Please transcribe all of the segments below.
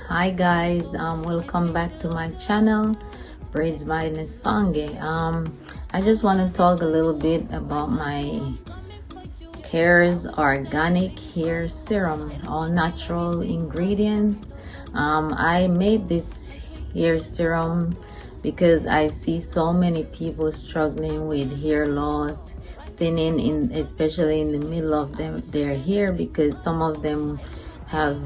Hi guys, welcome back to my channel, Braids by Nisange. I just want to talk a little bit about my KERR'S organic hair serum, all natural ingredients. I made this hair serum because I see so many people struggling with hair loss, thinning, especially in the middle of their hair, because some of them have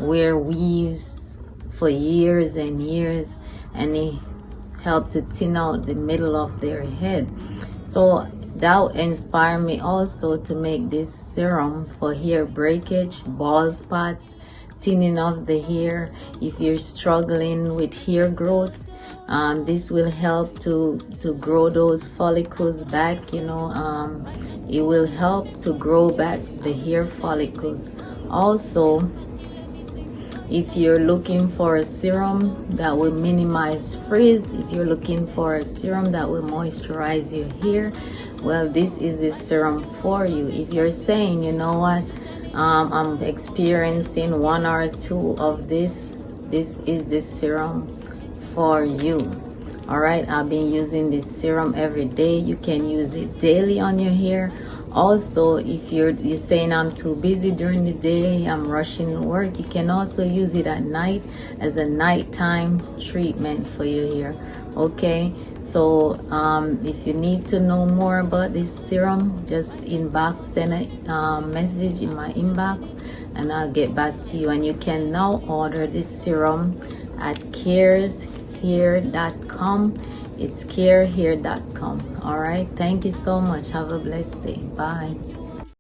wear weaves for years and years, and it help to thin out the middle of their head. So that inspired me also to make this serum for hair breakage, bald spots, thinning of the hair. If you're struggling with hair growth, this will help to grow those follicles back. It will help to grow back the hair follicles. Also, if you're looking for a serum that will minimize frizz, if you're looking for a serum that will moisturize your hair, well, this is the serum for you. If you're saying, you know what, I'm experiencing 1 or 2 of this is the serum for you. All right, I've been using this serum every day. You can use it daily on your hair. Also, if you're saying I'm too busy during the day, I'm rushing to work, you can also use it at night as a nighttime treatment for your hair. Okay, so if you need to know more about this serum, just send a message in my inbox and I'll get back to you. And you can now order this serum at KERR'S.com. It's KERR'S.com. All right, thank you so much. Have a blessed day. Bye.